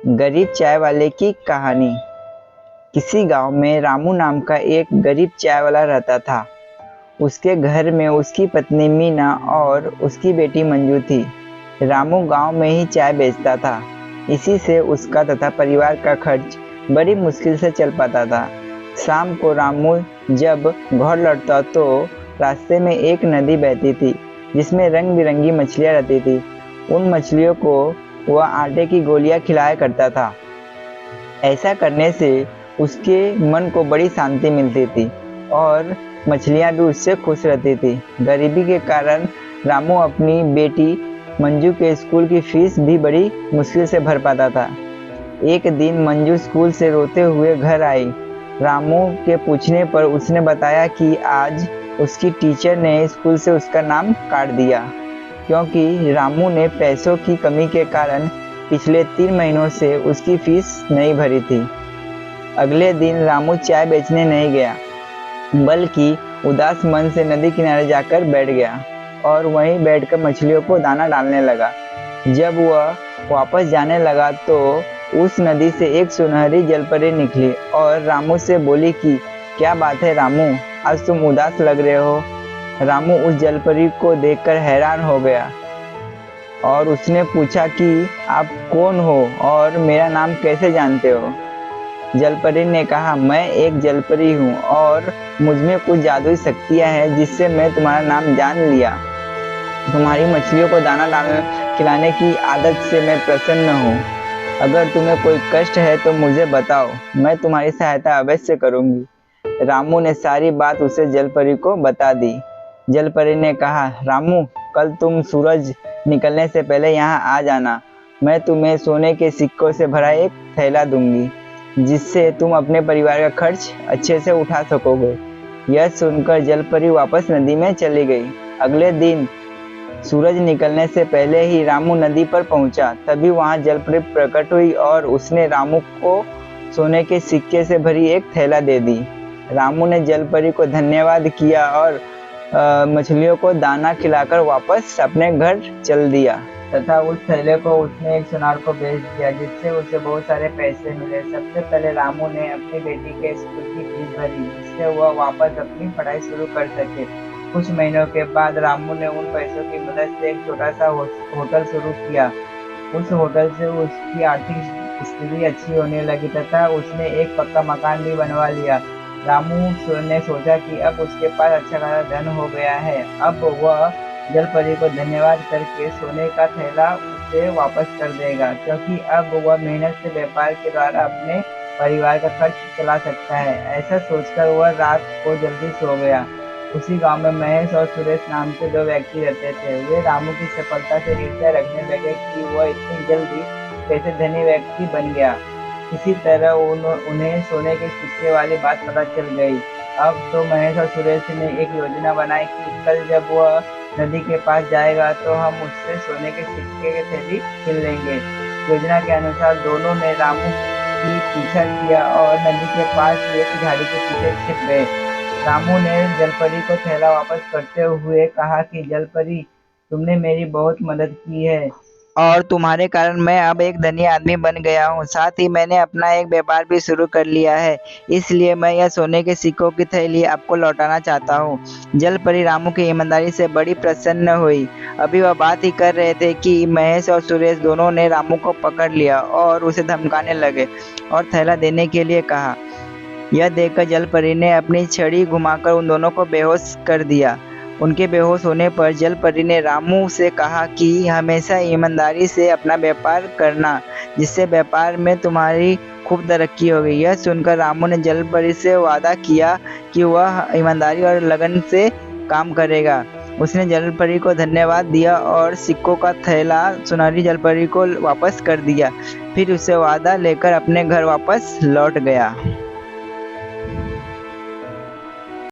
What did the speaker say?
गरीब चाय वाले की कहानी। किसी गांव में रामू नाम का एक गरीब चाय वाला रहता था। उसके घर में उसकी पत्नी मीना और उसकी बेटी मंजू थी। रामू गांव में ही चाय बेचता था। इसी से उसका तथा परिवार का खर्च बड़ी मुश्किल से चल पाता था। शाम को रामू जब घर लौटता तो रास्ते में एक नदी बहती थी जिसमें रंग बिरंगी मछलियां रहती थी। उन मछलियों को वह आटे की गोलियां खिलाया करता था। ऐसा करने से उसके मन को बड़ी शांति मिलती थी और मछलियां भी उससे खुश रहती थी। गरीबी के कारण रामू अपनी बेटी मंजू के स्कूल की फीस भी बड़ी मुश्किल से भर पाता था। एक दिन मंजू स्कूल से रोते हुए घर आई। रामू के पूछने पर उसने बताया कि आज उसकी टीचर ने स्कूल से उसका नाम काट दिया क्योंकि रामू ने पैसों की कमी के कारण पिछले 3 महीनों से उसकी फीस नहीं भरी थी। अगले दिन रामू चाय बेचने नहीं गया बल्कि उदास मन से नदी किनारे जाकर बैठ गया और वहीं बैठकर मछलियों को दाना डालने लगा। जब वह वापस जाने लगा तो उस नदी से एक सुनहरी जलपरी निकली और रामू से बोली कि क्या बात है रामू, आज तुम उदास लग रहे हो। रामू उस जलपरी को देखकर हैरान हो गया और उसने पूछा कि आप कौन हो और मेरा नाम कैसे जानते हो। जलपरी ने कहा, मैं एक जलपरी हूँ और मुझमें कुछ जादुई शक्तियाँ हैं जिससे मैं तुम्हारा नाम जान लिया। तुम्हारी मछलियों को दाना खिलाने की आदत से मैं प्रसन्न हूँ। अगर तुम्हें कोई कष्ट है तो मुझे बताओ, मैं तुम्हारी सहायता अवश्य करूँगी। रामू ने सारी बात उसे जलपरी को बता दी। जलपरी ने कहा, रामू, कल तुम सूरज निकलने से पहले यहाँ आ जाना। मैं तुम्हें सोने के सिक्कों से भरा एक थैला दूंगी जिससे तुम अपने परिवार का खर्च अच्छे से उठा सकोगे। यह सुनकर जलपरी वापस नदी में चली गई। अगले दिन सूरज निकलने से पहले ही रामू नदी पर पहुंचा। तभी वहां जलपरी प्रकट हुई और उसने रामू को सोने के सिक्के से भरी एक थैला दे दी। रामू ने जलपरी को धन्यवाद किया और मछलियों को दाना खिलाकर वापस अपने घर चल दिया तथा उस थैले को उसने एक सुनार को बेच दिया जिससे उसे बहुत सारे पैसे मिले। सबसे पहले रामू ने अपनी बेटी के स्कूल की फीस भरी जिससे वह वापस अपनी पढ़ाई शुरू कर सके। कुछ महीनों के बाद रामू ने उन पैसों की मदद से एक छोटा सा होटल शुरू किया। उस होटल से उसकी आर्थिक स्थिति अच्छी होने लगी तथा उसने एक पक्का मकान भी बनवा लिया। रामू ने सोचा कि अब उसके पास अच्छा खासा धन हो गया है। अब वह जलपरी को धन्यवाद करके सोने का थैला उसे वापस कर देगा क्योंकि अब वह मेहनत से व्यापार के द्वारा अपने परिवार का खर्च चला सकता है। ऐसा सोचकर वह रात को जल्दी सो गया। उसी गांव में महेश और सुरेश नाम के 2 व्यक्ति रहते थे। वे रामू की सफलता से ईर्ष्या रखने लगे कि वह इतनी जल्दी कैसे धनी व्यक्ति बन गया। इसी तरह उन्हें सोने के सिक्के वाली बात पता चल गई। अब तो महेश और सुरेश ने एक योजना बनाई कि कल जब वह नदी के पास जाएगा तो हम उससे सोने के सिक्के की थैली छीन लेंगे। योजना के अनुसार दोनों ने रामू की पीछा किया और नदी के पास एक झाड़ी के पीछे छिप गए। रामू ने जलपरी को थैला वापस करते हुए कहा कि जलपरी, तुमने मेरी बहुत मदद की है और तुम्हारे कारण मैं अब एक धनी आदमी बन गया हूँ। साथ ही मैंने अपना एक व्यापार भी शुरू कर लिया है, इसलिए मैं यह सोने के सिक्कों की थैली आपको लौटाना चाहता हूँ। जलपरी रामू की ईमानदारी से बड़ी प्रसन्न हुई। अभी वह बात ही कर रहे थे कि महेश और सुरेश दोनों ने रामू को पकड़ लिया और उसे धमकाने लगे और थैला देने के लिए कहा। यह देखकर जलपरी ने अपनी छड़ी घुमाकर उन दोनों को बेहोश कर दिया। उनके बेहोश होने पर जलपरी ने रामू से कहा कि हमेशा ईमानदारी से अपना व्यापार करना, जिससे व्यापार में तुम्हारी खूब तरक्की होगी। यह सुनकर रामू ने जलपरी से वादा किया कि वह ईमानदारी और लगन से काम करेगा। उसने जलपरी को धन्यवाद दिया और सिक्कों का थैला सुनहरी जलपरी को वापस कर दिया। फिर उसे वादा लेकर अपने घर वापस लौट गया।